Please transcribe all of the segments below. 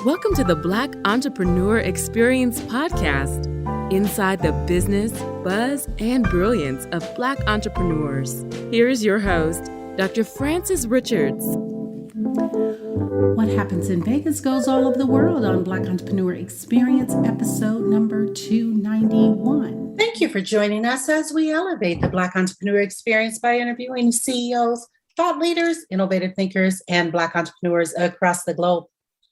Welcome to the Black Entrepreneur Experience podcast, inside the business, buzz, and brilliance of Black entrepreneurs. Here is your host, Dr. Frances Richards. What happens in Vegas goes all over the world on Black Entrepreneur Experience, episode number 291. Thank you for joining us as we elevate the Black Entrepreneur Experience by interviewing CEOs, thought leaders, innovative thinkers, and Black entrepreneurs across the globe.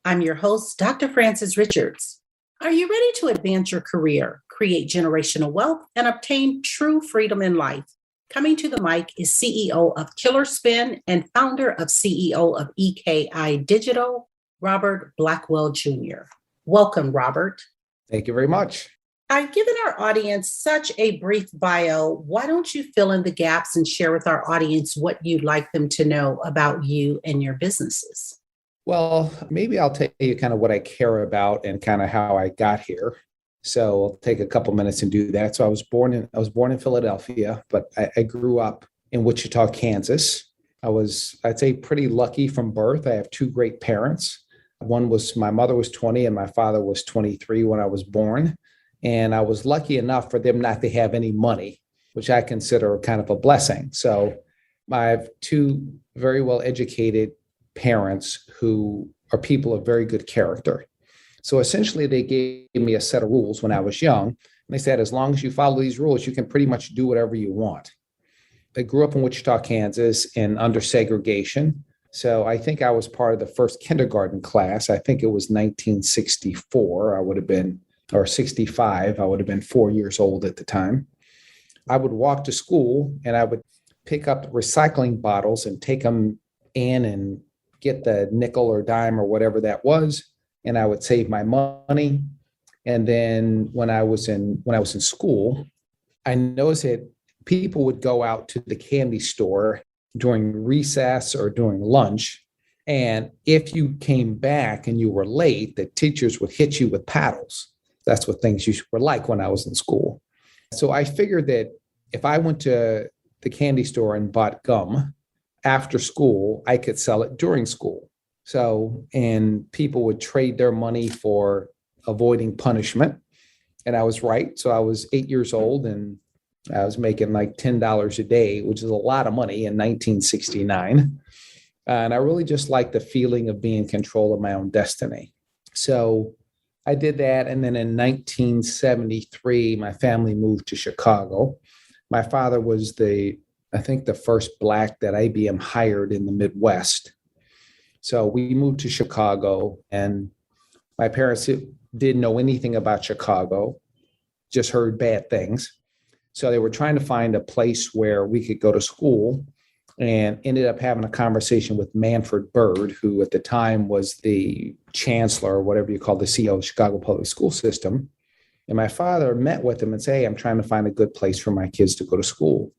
I'm your host, Dr. Frances Richards. Are you ready to advance your career, create generational wealth, and obtain true freedom in life? Coming to the mic is CEO of Killerspin and founder of CEO of EKI-Digital, Robert Blackwell Jr. Welcome, Robert. Thank you very much. I've given our audience such a brief bio. Why don't you fill in the gaps and share with our audience what you'd like them to know about you and your businesses? Well, maybe I'll tell you kind of what I care about and kind of how I got here. So I'll take a couple minutes and do that. So I was born in Philadelphia, but I grew up in Wichita, Kansas. I'd say pretty lucky from birth. I have two great parents. My mother was 20 and my father was 23 when I was born. And I was lucky enough for them not to have any money, which I consider kind of a blessing. So I have two very well-educated parents who are people of very good character. So essentially, they gave me a set of rules when I was young. And they said, as long as you follow these rules, you can pretty much do whatever you want. I grew up in Wichita, Kansas, and under segregation. So I think I was part of the first kindergarten class. I think it was 1964. I would have been, or 65. I would have been 4 years old at the time. I would walk to school and I would pick up recycling bottles and take them in and get the nickel or dime or whatever that was. And I would save my money. And then when I was in school, I noticed that people would go out to the candy store during recess or during lunch. And if you came back and you were late, the teachers would hit you with paddles. That's what things were like when I was in school. So I figured that if I went to the candy store and bought gum after school, I could sell it during school. So, and people would trade their money for avoiding punishment. And I was right. So I was 8 years old and I was making like $10 a day, which is a lot of money in 1969. And I really just liked the feeling of being in control of my own destiny. So I did that. And then in 1973, my family moved to Chicago. My father was I think the first Black that IBM hired in the Midwest. So we moved to Chicago, and my parents didn't know anything about Chicago, just heard bad things. So they were trying to find a place where we could go to school, and ended up having a conversation with Manfred Bird, who at the time was the chancellor, or whatever you call the CEO of the Chicago Public School System. And my father met with him and said, hey, I'm trying to find a good place for my kids to go to school.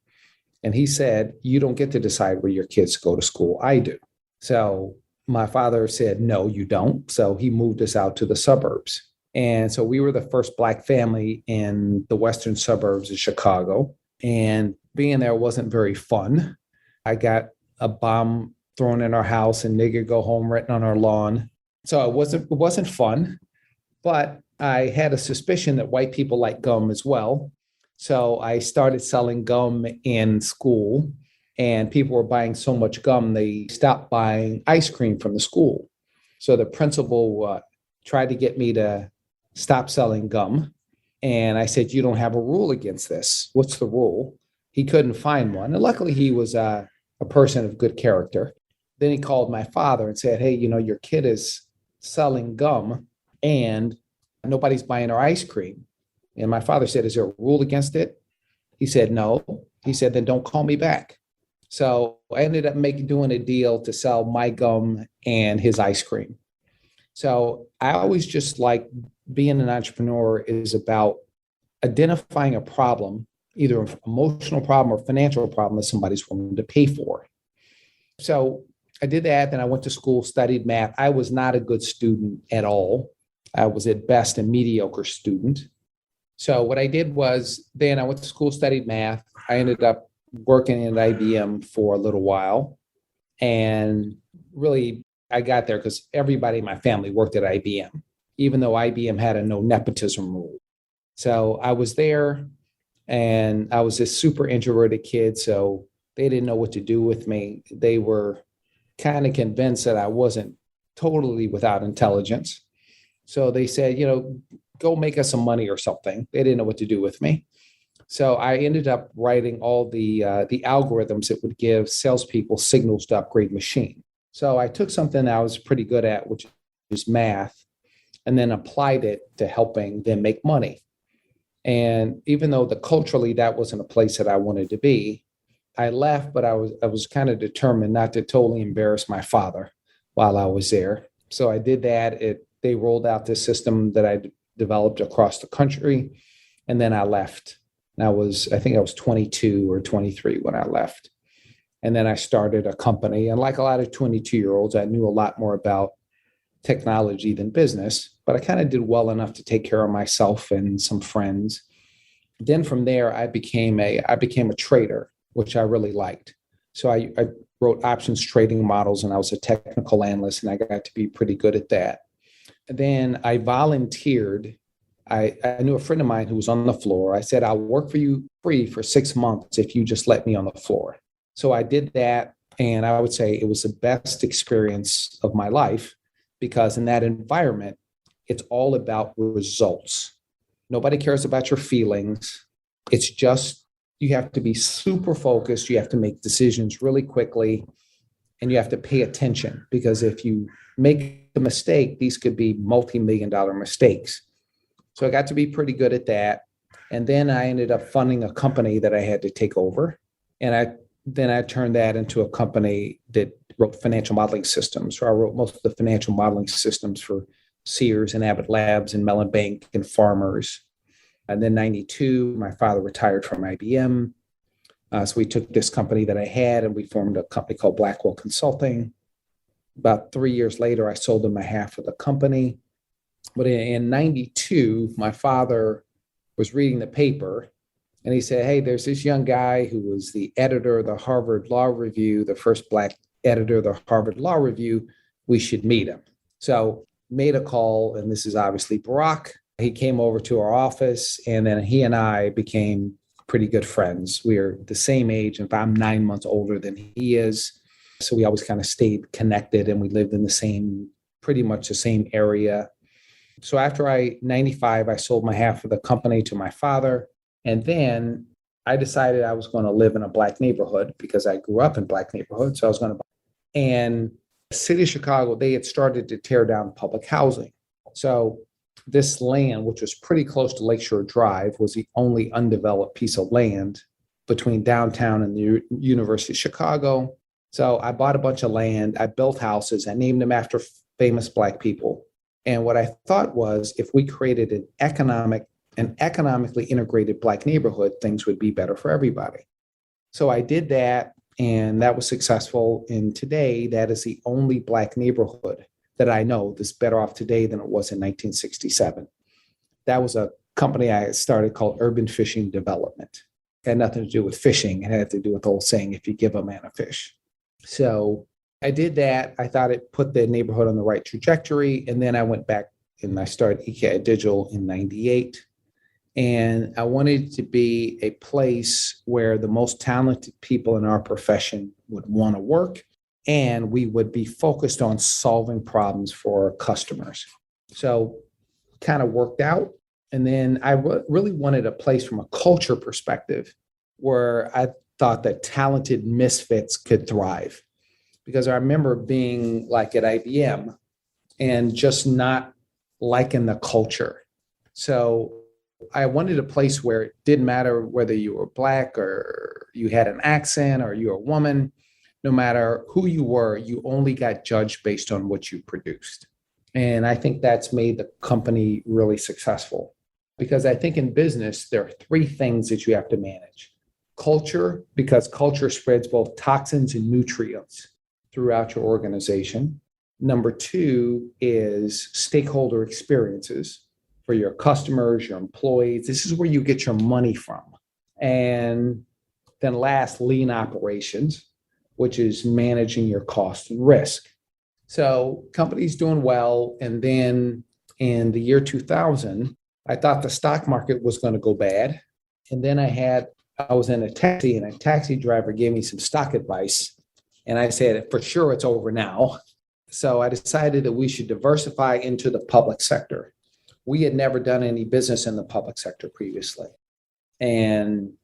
And he said, you don't get to decide where your kids go to school. I do. So my father said, no, you don't. So he moved us out to the suburbs. And so we were the first Black family in the western suburbs of Chicago. And being there wasn't very fun. I got a bomb thrown in our house and nigger go home written on our lawn. So it wasn't fun. But I had a suspicion that white people like gum as well. So I started selling gum in school, and people were buying so much gum, they stopped buying ice cream from the school. So the principal tried to get me to stop selling gum. And I said, you don't have a rule against this. What's the rule? He couldn't find one. And luckily, he was a person of good character. Then he called my father and said, hey, your kid is selling gum and nobody's buying our ice cream. And my father said, is there a rule against it? He said, no. He said, then don't call me back. So I ended up doing a deal to sell my gum and his ice cream. So I always just like being an entrepreneur is about identifying a problem, either an emotional problem or financial problem that somebody's willing to pay for. So I did that. Then I went to school, studied math. I was not a good student at all. I was at best a mediocre student. So what I did was then I went to school, studied math. I ended up working at IBM for a little while and really I got there because everybody in my family worked at IBM, even though IBM had a no nepotism rule. So I was there and I was this super introverted kid. So they didn't know what to do with me. They were kind of convinced that I wasn't totally without intelligence. So they said, go make us some money or something. They didn't know what to do with me. So I ended up writing all the algorithms that would give salespeople signals to upgrade machine. So I took something I was pretty good at, which is math, and then applied it to helping them make money. And even though culturally that wasn't a place that I wanted to be, I left, but I was kind of determined not to totally embarrass my father while I was there. So I did that. They rolled out this system that I developed across the country, and then I left. And I think I was 22 or 23 when I left. And then I started a company. And like a lot of 22-year-olds, I knew a lot more about technology than business, but I kind of did well enough to take care of myself and some friends. Then from there, I became a trader, which I really liked. So I wrote options trading models, and I was a technical analyst, and I got to be pretty good at that. And then I volunteered. I knew a friend of mine who was on the floor. I said, I'll work for you free for 6 months if you just let me on the floor. So I did that, and I would say it was the best experience of my life, because in that environment, it's all about results. Nobody cares about your feelings. It's just, you have to be super focused. You have to make decisions really quickly, and you have to pay attention, because if you make a mistake, these could be multi-million-dollar mistakes. So I got to be pretty good at that. And then I ended up funding a company that I had to take over. And I turned that into a company that wrote financial modeling systems. So I wrote most of the financial modeling systems for Sears and Abbott Labs and Mellon Bank and Farmers. And then 92, my father retired from IBM. So we took this company that I had, and we formed a company called Blackwell Consulting. About 3 years later, I sold him a half of the company. But in 92, my father was reading the paper, and he said, hey, there's this young guy who was the editor of the Harvard Law Review, the first Black editor of the Harvard Law Review. We should meet him. So made a call, and this is obviously Barack. He came over to our office, and then he and I became pretty good friends. We are the same age. In fact, I'm 9 months older than he is. So we always kind of stayed connected, and we lived in pretty much the same area. So after 95, I sold my half of the company to my father. And then I decided I was going to live in a Black neighborhood, because I grew up in Black neighborhoods. So I was going to buy. And the city of Chicago, they had started to tear down public housing. So this land, which was pretty close to Lakeshore Drive, was the only undeveloped piece of land between downtown and the University of Chicago. So I bought a bunch of land. I built houses. I named them after famous Black people. And what I thought was, if we created an economically integrated Black neighborhood, things would be better for everybody. So I did that, and that was successful. And today, that is the only Black neighborhood that I know that's better off today than it was in 1967. That was a company I started called Urban Fishing Development. It had nothing to do with fishing. It had to do with the old saying, if you give a man a fish. So I did that. I thought it put the neighborhood on the right trajectory. And then I went back and I started EKI-Digital in 98. And I wanted to be a place where the most talented people in our profession would want to work, and we would be focused on solving problems for our customers. So kind of worked out. And then I really wanted a place from a culture perspective where I thought that talented misfits could thrive. Because I remember being like at IBM and just not liking the culture. So I wanted a place where it didn't matter whether you were Black or you had an accent or you're a woman. No matter who you were, you only got judged based on what you produced. And I think that's made the company really successful. Because I think in business, there are three things that you have to manage. Culture, because culture spreads both toxins and nutrients throughout your organization. Number two is stakeholder experiences for your customers, your employees. This is where you get your money from. And then last, lean operations, which is managing your cost and risk. So company's doing well. And then in the year 2000, I thought the stock market was going to go bad. And then I was in a taxi and a taxi driver gave me some stock advice. And I said, for sure, it's over now. So I decided that we should diversify into the public sector. We had never done any business in the public sector previously. And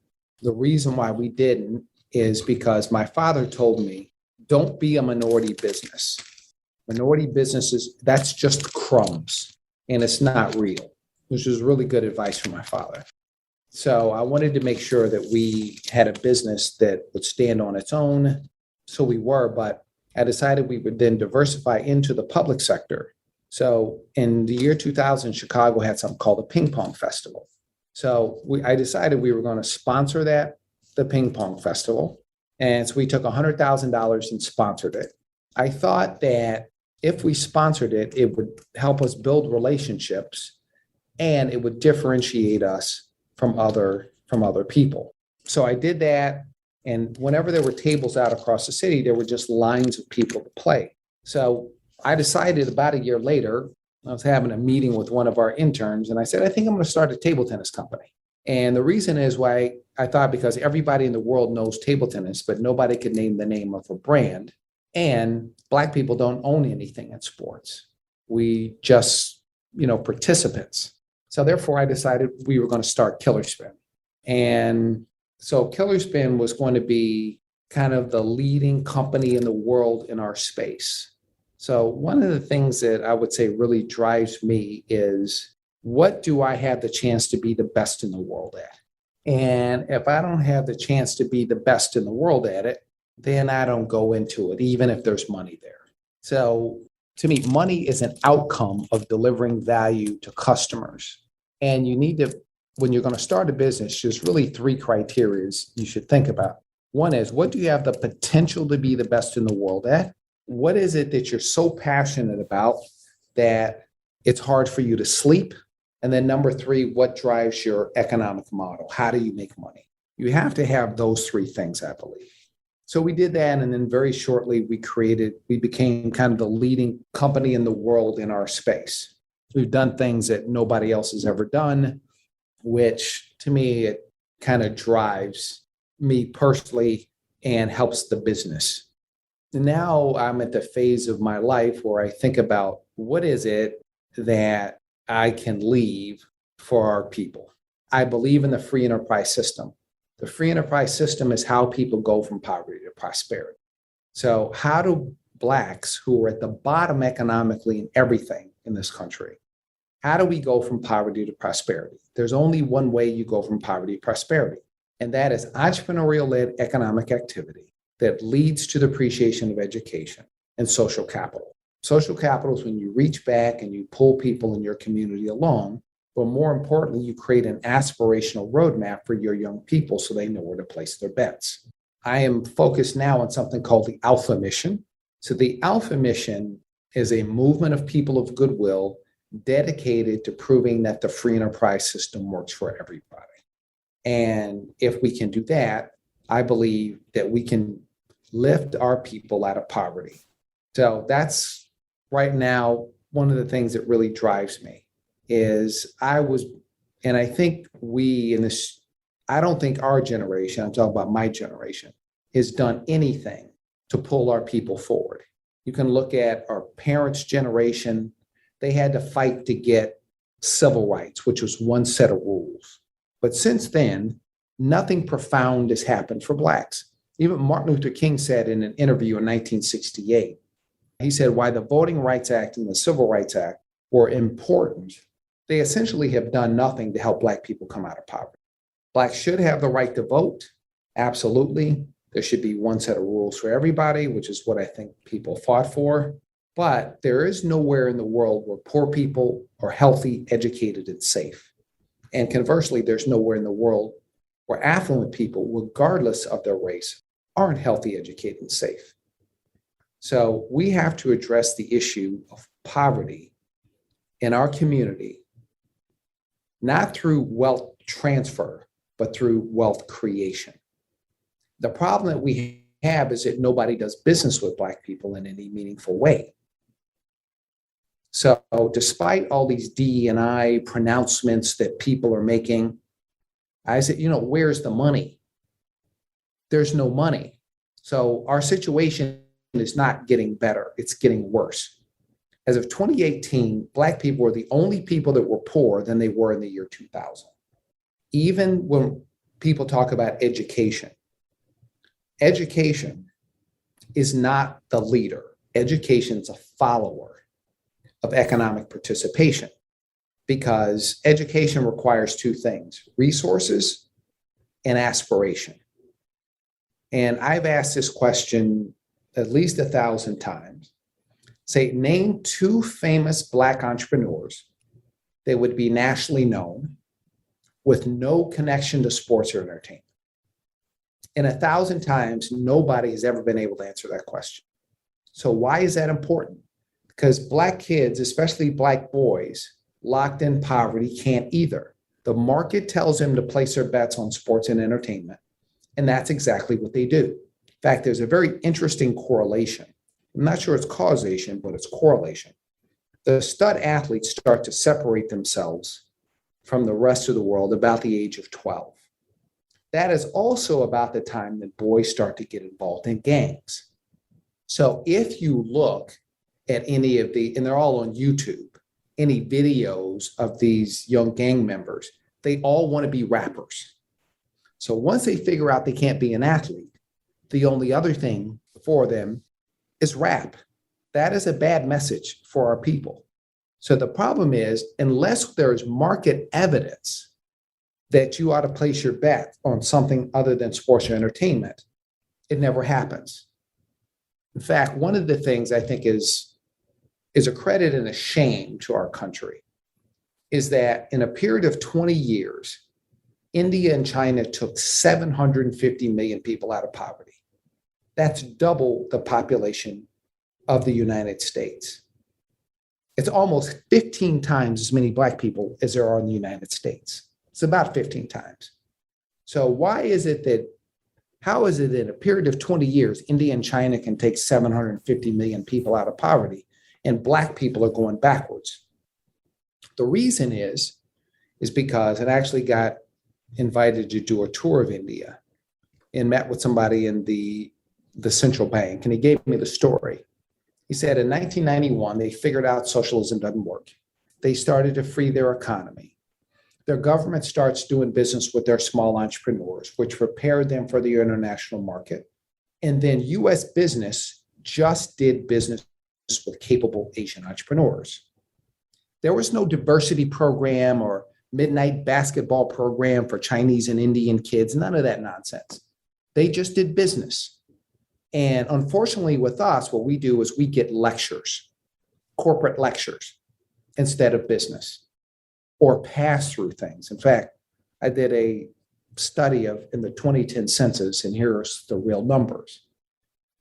the reason why we didn't is because my father told me, don't be a minority business. Minority businesses, that's just crumbs and it's not real, which is really good advice from my father. So I wanted to make sure that we had a business that would stand on its own. So we were, but I decided we would then diversify into the public sector. So in the year 2000, Chicago had something called the Ping Pong Festival. So I decided we were going to sponsor the Ping Pong Festival. And so we took $100,000 and sponsored it. I thought that if we sponsored it, it would help us build relationships and it would differentiate us from other people. So I did that. And whenever there were tables out across the city, there were just lines of people to play. So I decided about a year later, I was having a meeting with one of our interns, and I said, I think I'm going to start a table tennis company. And the reason is why I thought because everybody in the world knows table tennis, but nobody could name the name of a brand. And Black people don't own anything in sports. We just, participants. So therefore, I decided we were going to start Killerspin. And so Killerspin was going to be kind of the leading company in the world in our space. So one of the things that I would say really drives me is, what do I have the chance to be the best in the world at? And if I don't have the chance to be the best in the world at it, then I don't go into it, even if there's money there. So to me, money is an outcome of delivering value to customers. And you need to, when you're going to start a business, there's really three criteria you should think about. One is, what do you have the potential to be the best in the world at? What is it that you're so passionate about that it's hard for you to sleep? And then number three, what drives your economic model? How do you make money? You have to have those three things, I believe. So we did that. And then very shortly, we became kind of the leading company in the world in our space. We've done things that nobody else has ever done, which to me, it kind of drives me personally and helps the business. Now I'm at the phase of my life where I think about, what is it that I can leave for our people? I believe in the free enterprise system. The free enterprise system is how people go from poverty to prosperity. So how do Blacks who are at the bottom economically in everything in this country, how do we go from poverty to prosperity? There's only one way you go from poverty to prosperity, and that is entrepreneurial-led economic activity that leads to the appreciation of education and social capital. Social capital is when you reach back and you pull people in your community along, but more importantly, you create an aspirational roadmap for your young people so they know where to place their bets. I am focused now on something called the Alpha Mission. So the Alpha Mission is a movement of people of goodwill dedicated to proving that the free enterprise system works for everybody. And if we can do that, I believe that we can lift our people out of poverty. So that's right now one of the things that really drives me is and I think I don't think our generation, I'm talking about my generation, has done anything to pull our people forward. You can look at our parents' generation. They had to fight to get civil rights, which was one set of rules. But since then, nothing profound has happened for Blacks. Even Martin Luther King said in an interview in 1968, he said, why the Voting Rights Act and the Civil Rights Act were important, they essentially have done nothing to help Black people come out of poverty. Blacks should have the right to vote. Absolutely. There should be one set of rules for everybody, which is what I think people fought for. But there is nowhere in the world where poor people are healthy, educated, and safe. And conversely, there's nowhere in the world where affluent people, regardless of their race, aren't healthy, educated, and safe. So we have to address the issue of poverty in our community, not through wealth transfer, but through wealth creation. The problem that we have is that nobody does business with Black people in any meaningful way. So despite all these DE&I pronouncements that people are making, I said, where's the money? There's no money. So our situation is not getting better. It's getting worse. As of 2018, Black people were the only people that were poorer than they were in the year 2000. Even when people talk about education is not the leader. Education is a follower of economic participation, because education requires two things: resources and aspiration. And I've asked this question at least 1,000 times. Say, name two famous Black entrepreneurs that would be nationally known with no connection to sports or entertainment. And 1,000 times, nobody has ever been able to answer that question. So why is that important? Because Black kids, especially Black boys, locked in poverty, can't either. The market tells them to place their bets on sports and entertainment, and that's exactly what they do. In fact, there's a very interesting correlation. I'm not sure it's causation, but it's correlation. The stud athletes start to separate themselves from the rest of the world about the age of 12. That is also about the time that boys start to get involved in gangs. So if you look at any of and they're all on YouTube, any videos of these young gang members, they all want to be rappers. So once they figure out they can't be an athlete, the only other thing for them is rap. That is a bad message for our people. So the problem is, unless there's market evidence that you ought to place your bet on something other than sports or entertainment, it never happens. In fact, one of the things I think is a credit and a shame to our country is that in a period of 20 years, India and China took 750 million people out of poverty. That's double the population of the United States. It's almost 15 times as many Black people as there are in the United States. It's about 15 times. So how is it in a period of 20 years, India and China can take 750 million people out of poverty and Black people are going backwards? The reason is because I actually got invited to do a tour of India and met with somebody in the central bank, and he gave me the story. He said in 1991, they figured out socialism doesn't work. They started to free their economy. Their government starts doing business with their small entrepreneurs, which prepared them for the international market. And then US business just did business with capable Asian entrepreneurs. There was no diversity program or midnight basketball program for Chinese and Indian kids, none of that nonsense. They just did business. And unfortunately with us, what we do is we get lectures, corporate lectures, instead of business or pass through things. In fact, I did a study in the 2010 census, and here's the real numbers.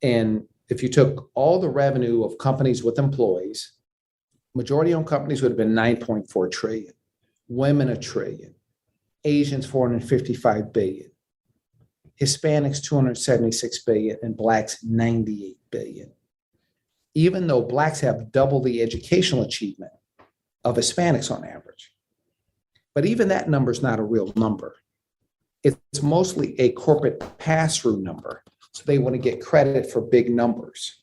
And if you took all the revenue of companies with employees, majority-owned companies would have been 9.4 trillion, women $1 trillion, Asians $455 billion, Hispanics $276 billion, and Blacks $98 billion. Even though Blacks have double the educational achievement of Hispanics on average. But even that number is not a real number. It's mostly a corporate pass-through number. So they want to get credit for big numbers.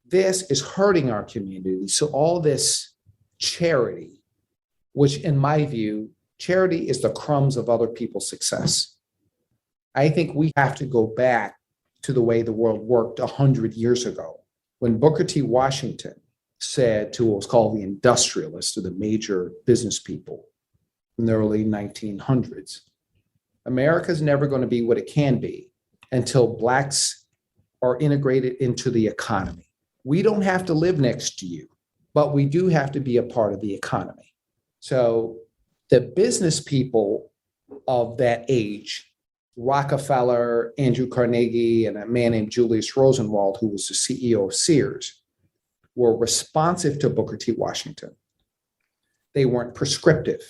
This is hurting our community. So all this charity, which in my view, charity is the crumbs of other people's success. I think we have to go back to the way the world worked 100 years ago, when Booker T. Washington said to what was called the industrialists, or the major business people in the early 1900s, America's never going to be what it can be until Blacks are integrated into the economy. We don't have to live next to you, but we do have to be a part of the economy. So the business people of that age, Rockefeller, Andrew Carnegie, and a man named Julius Rosenwald, who was the CEO of Sears, were responsive to Booker T. Washington. They weren't prescriptive.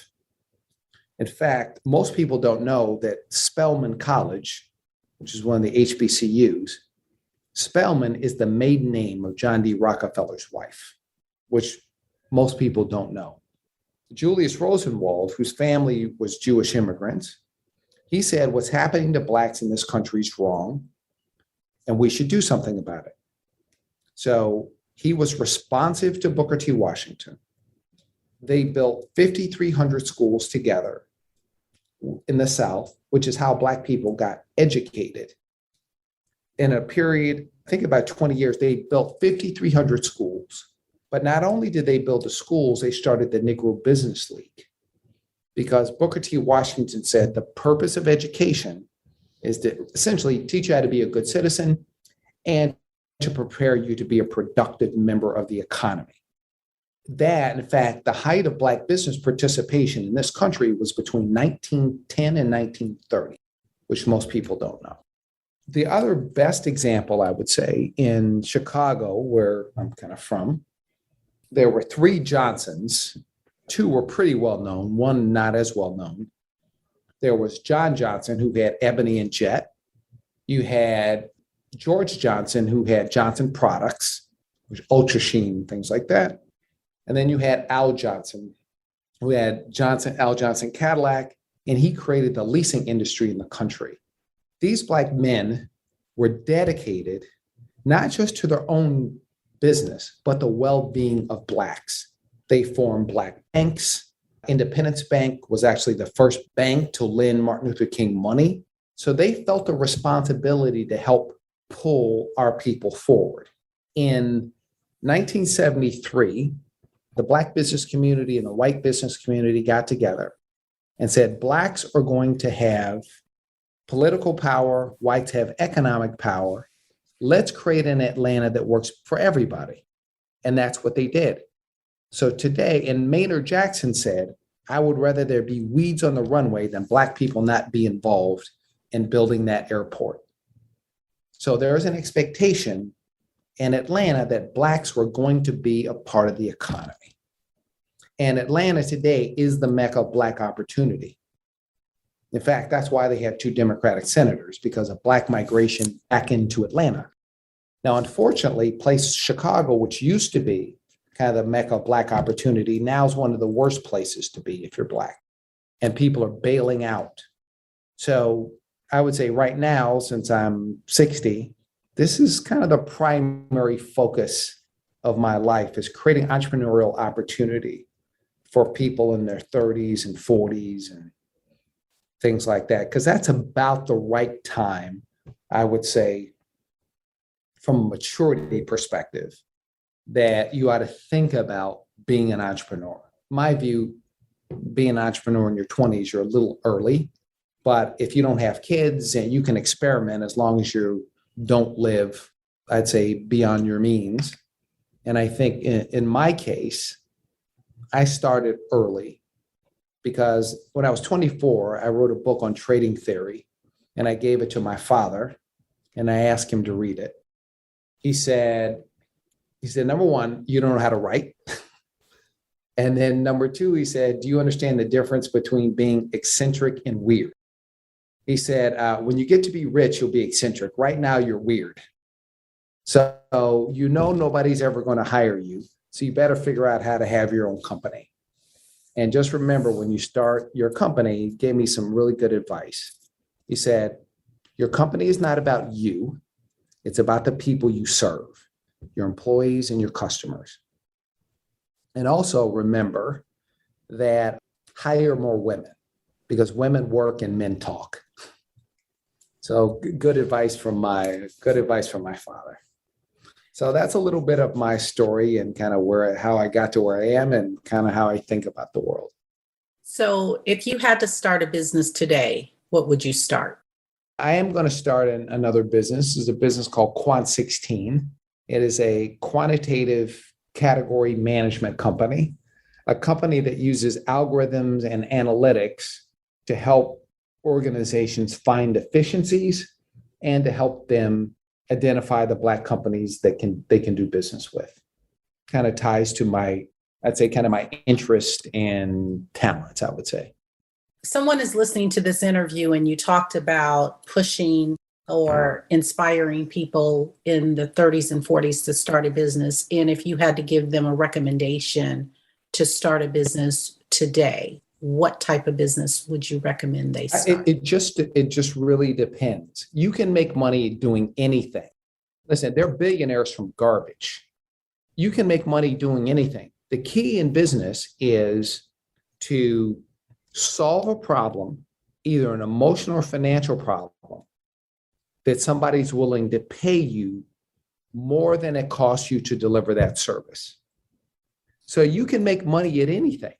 In fact, most people don't know that Spelman College, which is one of the HBCUs, Spelman is the maiden name of John D. Rockefeller's wife, which most people don't know. Julius Rosenwald, whose family was Jewish immigrants, he said, what's happening to Blacks in this country is wrong, and we should do something about it. So he was responsive to Booker T. Washington. They built 5,300 schools together in the South, which is how Black people got educated. In a period, I think about 20 years, they built 5,300 schools. But not only did they build the schools, they started the Negro Business League. Because Booker T. Washington said the purpose of education is to essentially teach you how to be a good citizen and to prepare you to be a productive member of the economy. That, in fact, the height of Black business participation in this country was between 1910 and 1930, which most people don't know. The other best example, I would say, in Chicago, where I'm kind of from, there were 3 Johnsons. 2 were pretty well known, 1 not as well known. There was John Johnson, who had Ebony and Jet. You had George Johnson, who had Johnson Products, which Ultra Sheen, things like that. And then you had Al Johnson, who had Al Johnson Cadillac, and he created the leasing industry in the country. These Black men were dedicated not just to their own business, but the well-being of Blacks. They formed Black banks. Independence Bank was actually the first bank to lend Martin Luther King money. So they felt a responsibility to help pull our people forward. In 1973, the Black business community and the white business community got together and said, Blacks are going to have political power, whites have economic power. Let's create an Atlanta that works for everybody. And that's what they did. So today, and Maynard Jackson said, I would rather there be weeds on the runway than Black people not be involved in building that airport. So there is an expectation in Atlanta that Blacks were going to be a part of the economy. And Atlanta today is the mecca of Black opportunity. In fact, that's why they have 2 Democratic senators, because of Black migration back into Atlanta. Now, unfortunately, Chicago, which used to be kind of the mecca of Black opportunity, now is one of the worst places to be if you're Black. And people are bailing out. So I would say right now, since I'm 60, this is kind of the primary focus of my life, is creating entrepreneurial opportunity for people in their 30s and 40s and things like that, because that's about the right time, I would say, from a maturity perspective, that you ought to think about being an entrepreneur. My view, being an entrepreneur in your 20s, you're a little early, but if you don't have kids, and you can experiment as long as you don't live, I'd say, beyond your means. And I think in my case, I started early because when I was 24, I wrote a book on trading theory, and I gave it to my father, and I asked him to read it. He said, number one, you don't know how to write. And then number 2, he said, do you understand the difference between being eccentric and weird? He said, when you get to be rich, you'll be eccentric. Right now, you're weird. So nobody's ever going to hire you. So you better figure out how to have your own company. And just remember, when you start your company, he gave me some really good advice. He said, your company is not about you. It's about the people you serve, your employees and your customers. And also remember that hire more women, because women work and men talk. So good advice from my father. So that's a little bit of my story and kind of how I got to where I am and kind of how I think about the world. So if you had to start a business today, what would you start? I am going to start another business. It's a business called Quant16. It is a quantitative category management company, a company that uses algorithms and analytics to help organizations find efficiencies and to help them identify the Black companies that they can do business with. Kind of ties to my interest and talents, I would say. Someone is listening to this interview and you talked about pushing or inspiring people in the 30s and 40s to start a business. And if you had to give them a recommendation, to start a business today, what type of business would you recommend they start? It just really depends. You can make money doing anything. Listen, they're billionaires from garbage. You can make money doing anything. The key in business is to solve a problem, either an emotional or financial problem, that somebody's willing to pay you more than it costs you to deliver that service. So you can make money at anything.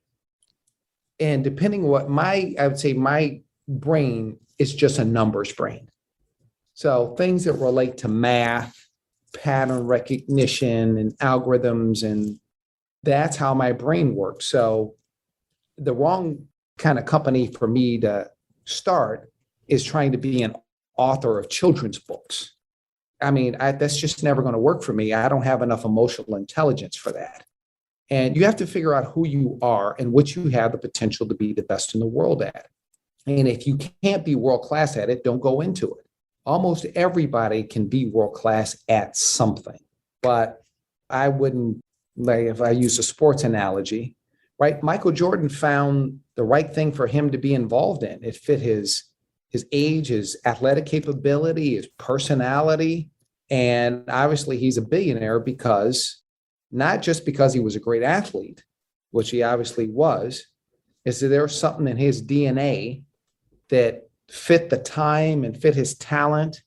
And depending what I would say my brain is just a numbers brain. So things that relate to math, pattern recognition, and algorithms, and that's how my brain works. So the wrong kind of company for me to start is trying to be an author of children's books. I mean, that's just never going to work for me. I don't have enough emotional intelligence for that. And you have to figure out who you are and what you have the potential to be the best in the world at. And if you can't be world-class at it, don't go into it. Almost everybody can be world-class at something. But I wouldn't, like if I use a sports analogy, right? Michael Jordan found the right thing for him to be involved in. It fit his age, his athletic capability, his personality. And obviously he's a billionaire because not just because he was a great athlete, which he obviously was, is that there was something in his DNA that fit the time and fit his talent,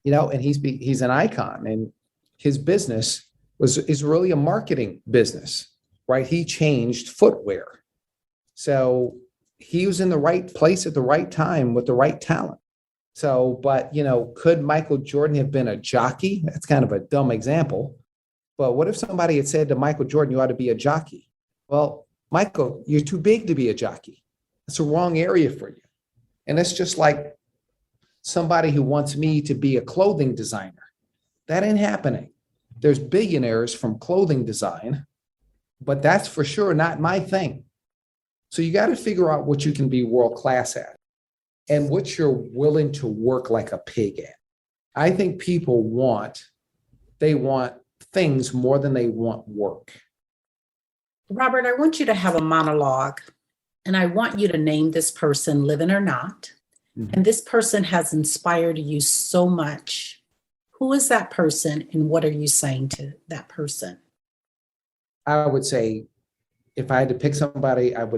and he's an icon. And his business is really a marketing business, right? He changed footwear. So he was in the right place at the right time with the right talent. So, but, could Michael Jordan have been a jockey? That's kind of a dumb example. But what if somebody had said to Michael Jordan, you ought to be a jockey? Well, Michael, you're too big to be a jockey. It's the wrong area for you. And it's just like somebody who wants me to be a clothing designer. That ain't happening. There's billionaires from clothing design, but that's for sure not my thing. So you got to figure out what you can be world-class at and what you're willing to work like a pig at. I think people want things more than they want work. Robert, I want you to have a monologue, and I want you to name this person, living or not. Mm-hmm. And this person has inspired you so much. Who is that person, and what are you saying to that person? I would say, if I had to pick somebody, I'd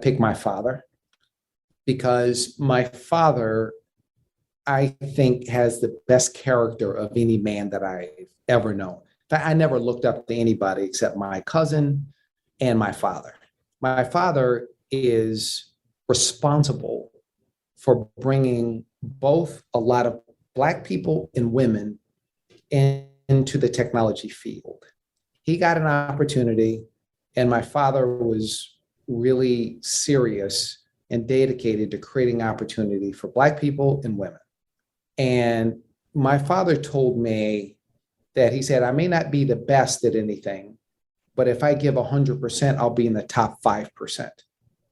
pick my father, because my father, I think, has the best character of any man that I've ever known. In fact, I never looked up to anybody except my cousin and my father. My father is responsible for bringing both a lot of Black people and women into the technology field. He got an opportunity, and my father was really serious and dedicated to creating opportunity for Black people and women. And my father told me that he said, I may not be the best at anything, but if I give 100%, I'll be in the top 5%.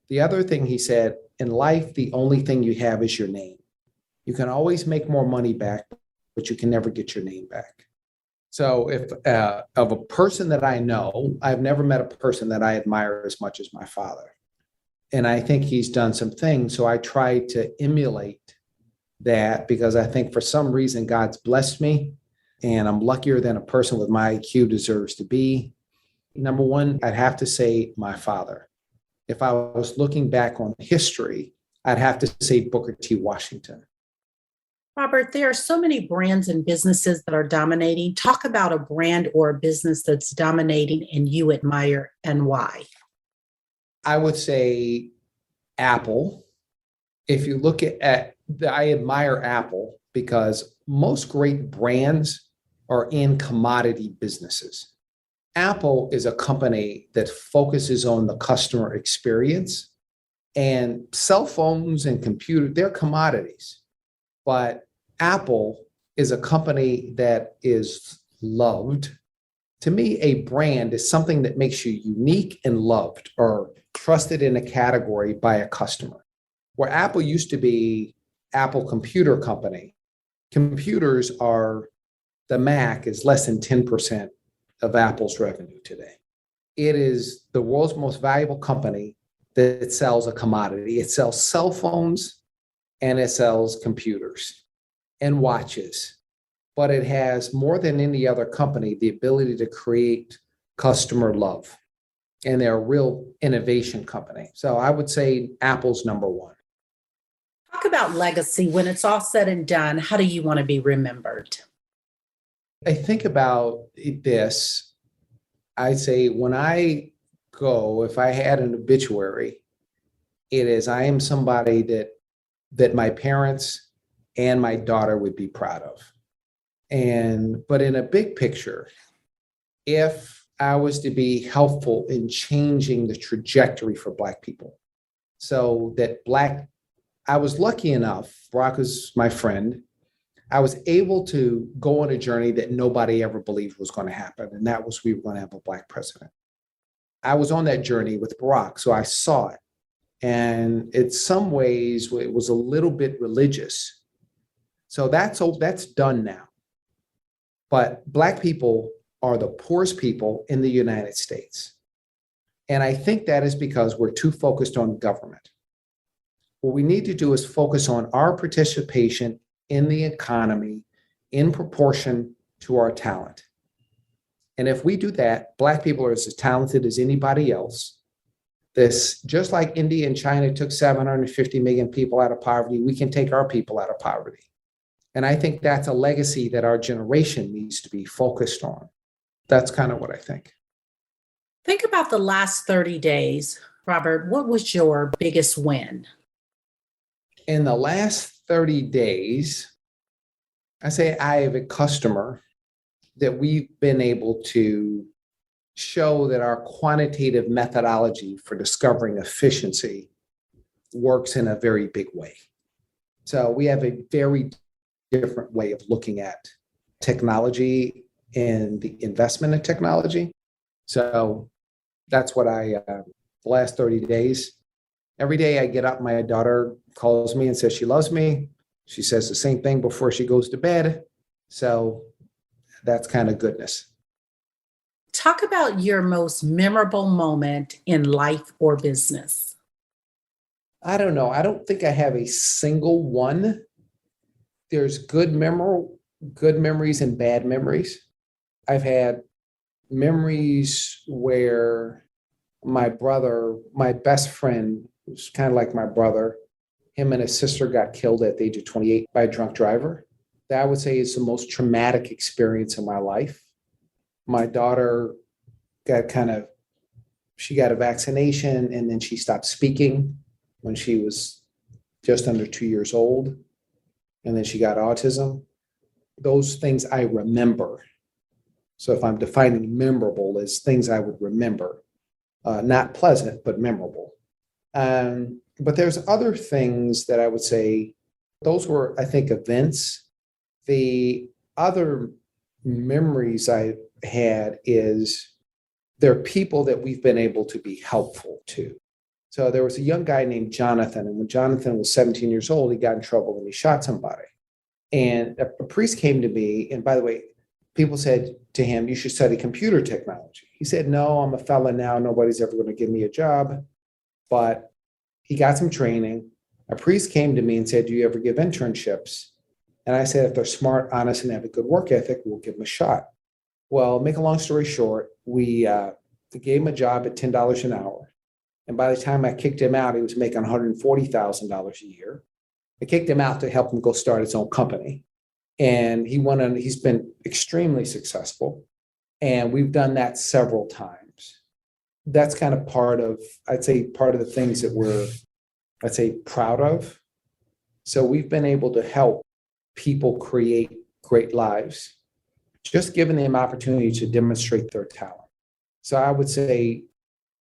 The other thing he said, in life, the only thing you have is your name. You can always make more money back, but you can never get your name back. So if of a person that I know, I've never met a person that I admire as much as my father. And I think he's done some things. So I try to emulate that, because I think for some reason God's blessed me and I'm luckier than a person with my IQ deserves to be. Number one, I'd have to say my father. If I was looking back on history, I'd have to say Booker T. Washington. Robert, there are so many brands and businesses that are dominating. Talk about a brand or a business that's dominating and you admire, and why. I would say Apple. If you look I admire Apple because most great brands are in commodity businesses. Apple is a company that focuses on the customer experience, and cell phones and computers, they're commodities. But Apple is a company that is loved. To me, a brand is something that makes you unique and loved or trusted in a category by a customer. Where Apple used to be Apple Computer Company, computers are, the Mac is less than 10% of Apple's revenue today. It is the world's most valuable company that sells a commodity. It sells cell phones and it sells computers and watches. But it has, more than any other company, the ability to create customer love. And they're a real innovation company. So I would say Apple's number one. Talk about legacy. When it's all said and done, how do you want to be remembered? I think about this. I say when I go, if I had an obituary, it is I am somebody that my parents and my daughter would be proud of. But in a big picture, if I was to be helpful in changing the trajectory for Black people, so that I was lucky enough, Barack was my friend, I was able to go on a journey that nobody ever believed was going to happen. And that was we were going to have a Black president. I was on that journey with Barack, so I saw it. And in some ways, it was a little bit religious. So that's done now. But Black people are the poorest people in the United States. And I think that is because we're too focused on government. What we need to do is focus on our participation in the economy in proportion to our talent. And if we do that, Black people are as talented as anybody else. Just like India and China took 750 million people out of poverty, we can take our people out of poverty. And I think that's a legacy that our generation needs to be focused on. That's kind of what I think. Think about the last 30 days. Robert, what was your biggest win? In the last 30 days, I say I have a customer that we've been able to show that our quantitative methodology for discovering efficiency works in a very big way. So we have a very different way of looking at technology and the investment in technology. So that's what the last 30 days, every day I get up, my daughter calls me and says she loves me. She says the same thing before she goes to bed. So that's kind of goodness. Talk about your most memorable moment in life or business. I don't know. I don't think I have a single one. There's good memories and bad memories. I've had memories where my brother, my best friend, who's kind of like my brother, him and his sister got killed at the age of 28 by a drunk driver. That I would say is the most traumatic experience in my life. My daughter she got a vaccination and then she stopped speaking when she was just under 2 years old. And then she got autism. Those things I remember. So if I'm defining memorable as things I would remember, not pleasant, but memorable. But there's other things that I would say, those were, I think, events. The other memories I had is there are people that we've been able to be helpful to. So there was a young guy named Jonathan, and when Jonathan was 17 years old, he got in trouble and he shot somebody. And a priest came to me, and by the way, people said to him, you should study computer technology. He said, no, I'm a felon now. Nobody's ever going to give me a job. But he got some training. A priest came to me and said, do you ever give internships? And I said, if they're smart, honest, and have a good work ethic, we'll give them a shot. Well, make a long story short, we gave him a job at $10 an hour. And by the time I kicked him out, he was making $140,000 a year. I kicked him out to help him go start his own company. And he's been extremely successful. And we've done that several times. That's kind of part of the things that we're, proud of. So we've been able to help people create great lives, just giving them opportunity to demonstrate their talent. So I would say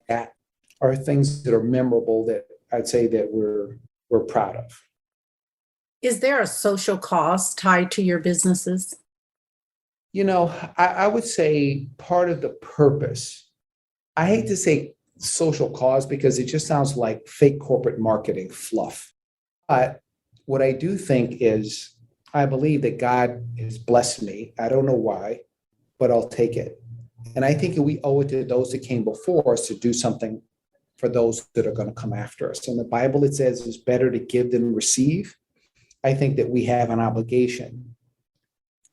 that are things that are memorable that I'd say that we're proud of. Is there a social cause tied to your businesses? I would say part of the purpose, I hate to say social cause because it just sounds like fake corporate marketing fluff. But what I do think is I believe that God has blessed me. I don't know why, but I'll take it. And I think we owe it to those that came before us to do something for those that are going to come after us. In the Bible, it says it's better to give than receive. I think that we have an obligation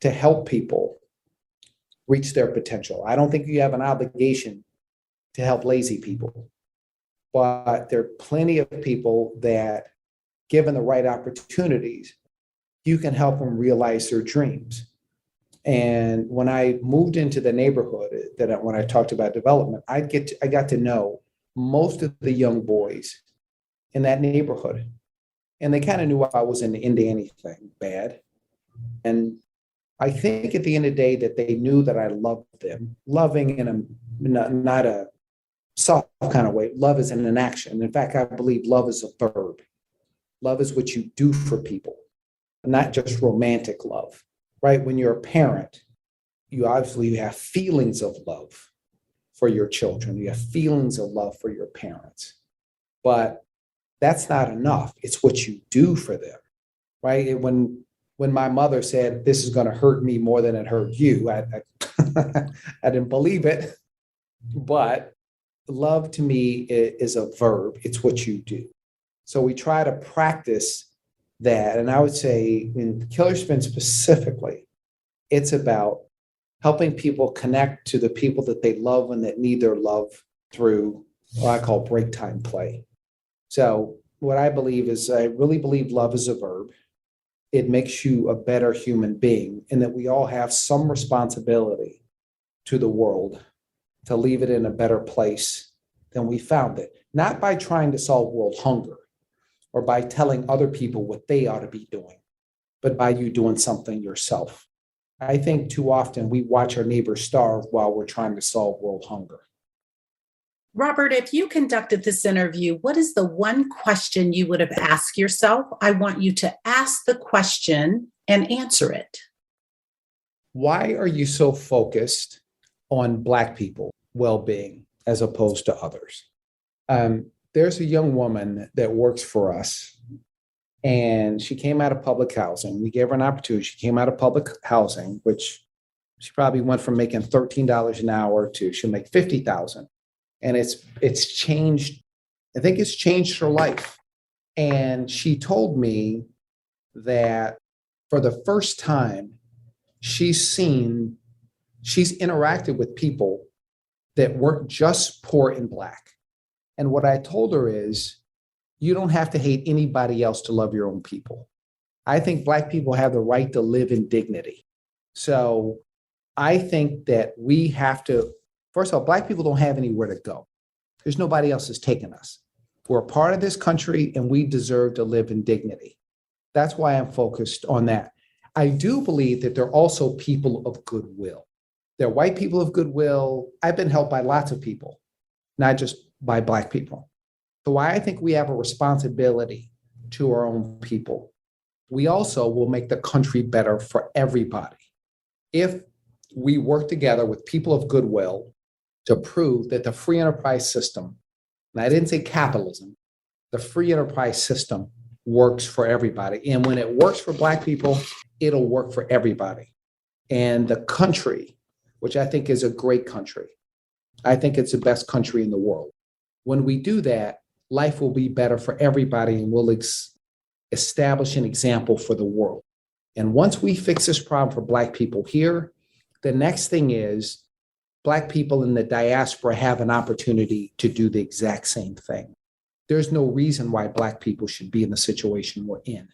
to help people reach their potential. I don't think you have an obligation to help lazy people, but there are plenty of people that, given the right opportunities, you can help them realize their dreams. And when I moved into the neighborhood, when I talked about development, I got to know most of the young boys in that neighborhood, and they kind of knew I wasn't into anything bad. And I think at the end of the day that they knew that I loved them, loving in a not a soft kind of way. Love is an action. In fact, I believe love is a verb. Love is what you do for people, not just romantic love, right? When you're a parent, you obviously have feelings of love for your children. You have feelings of love for your parents, but that's not enough. It's what you do for them, right? When my mother said, this is going to hurt me more than it hurt you, I I didn't believe it, but love to me is a verb. It's what you do. So we try to practice that. And I would say in Killerspin specifically, it's about helping people connect to the people that they love and that need their love through what I call break time play. So what I believe is, I really believe love is a verb. It makes you a better human being, and that we all have some responsibility to the world to leave it in a better place than we found it. Not by trying to solve world hunger or by telling other people what they ought to be doing, but by you doing something yourself. I think too often we watch our neighbors starve while we're trying to solve world hunger. Robert, if you conducted this interview, what is the one question you would have asked yourself? I want you to ask the question and answer it. Why are you so focused on Black people well-being as opposed to others? There's a young woman that works for us, and she came out of public housing. We gave her an opportunity. She came out of public housing, which she probably went from making $13 an hour to she'll make $50,000. And it's changed. I think it's changed her life. And she told me that for the first time, she's interacted with people that weren't just poor and Black. And what I told her is, you don't have to hate anybody else to love your own people. I think Black people have the right to live in dignity. So I think that we have to, first of all, Black people don't have anywhere to go. There's nobody else that's taking us. We're a part of this country and we deserve to live in dignity. That's why I'm focused on that. I do believe that there are also people of goodwill. There are white people of goodwill. I've been helped by lots of people, not just by Black people. So I think we have a responsibility to our own people. We also will make the country better for everybody if we work together with people of goodwill to prove that the free enterprise system, and I didn't say capitalism, the free enterprise system works for everybody. And when it works for Black people, it'll work for everybody. And the country, which I think is a great country, I think it's the best country in the world. When we do that, life will be better for everybody and we'll establish an example for the world. And once we fix this problem for Black people here, the next thing is Black people in the diaspora have an opportunity to do the exact same thing. There's no reason why Black people should be in the situation we're in.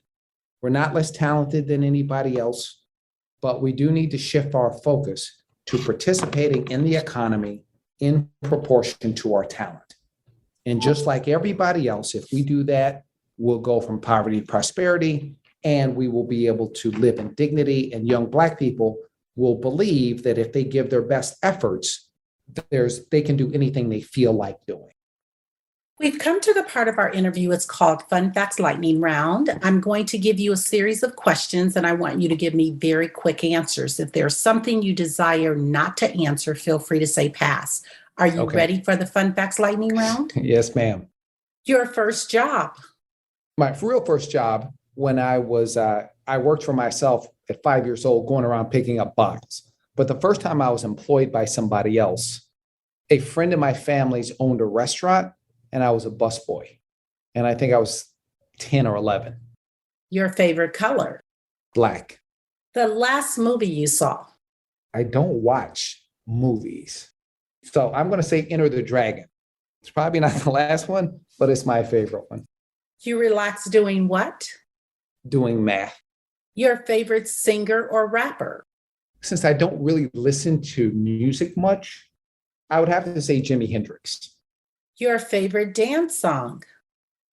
We're not less talented than anybody else, but we do need to shift our focus to participating in the economy in proportion to our talent. And just like everybody else, if we do that, we'll go from poverty to prosperity, and we will be able to live in dignity. And young Black people will believe that if they give their best efforts, they can do anything they feel like doing. We've come to the part of our interview. It's called Fun Facts Lightning Round. I'm going to give you a series of questions, and I want you to give me very quick answers. If there's something you desire not to answer, feel free to say pass. Are you ready for the Fun Facts Lightning Round? Yes, ma'am. Your first job. My real first job, when I worked for myself at 5 years old, going around picking up bottles. But the first time I was employed by somebody else, a friend of my family's owned a restaurant and I was a busboy. And I think I was 10 or 11. Your favorite color? Black. The last movie you saw? I don't watch movies. So I'm going to say Enter the Dragon. It's probably not the last one, but it's my favorite one. You relax doing what? Doing math. Your favorite singer or rapper? Since I don't really listen to music much, I would have to say Jimi Hendrix. Your favorite dance song?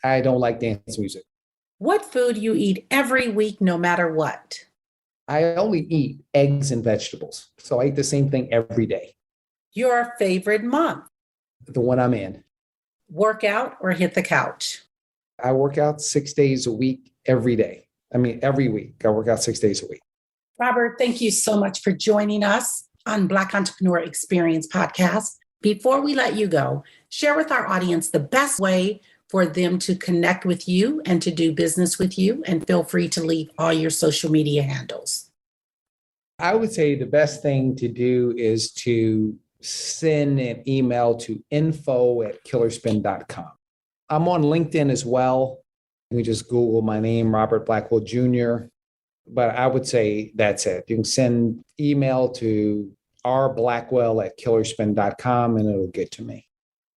I don't like dance music. What food you eat every week, no matter what? I only eat eggs and vegetables. So I eat the same thing every day. Your favorite month? The one I'm in. Work out or hit the couch? I work out 6 days a week, every day. Every week. I work out 6 days a week. Robert, thank you so much for joining us on Black Entrepreneur Experience Podcast. Before we let you go, share with our audience the best way for them to connect with you and to do business with you. And feel free to leave all your social media handles. I would say the best thing to do is to send an email to info@killerspin.com. I'm on LinkedIn as well. You can just Google my name, Robert Blackwell Jr. But I would say that's it. You can send email to rblackwell@killerspin.com and it'll get to me.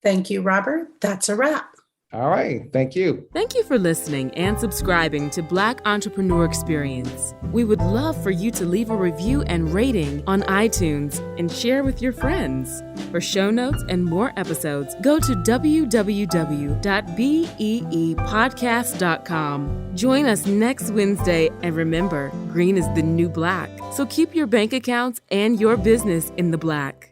Thank you, Robert. That's a wrap. All right. Thank you. Thank you for listening and subscribing to Black Entrepreneur Experience. We would love for you to leave a review and rating on iTunes and share with your friends. For show notes and more episodes, go to www.beepodcast.com. Join us next Wednesday, and remember, green is the new black. So keep your bank accounts and your business in the black.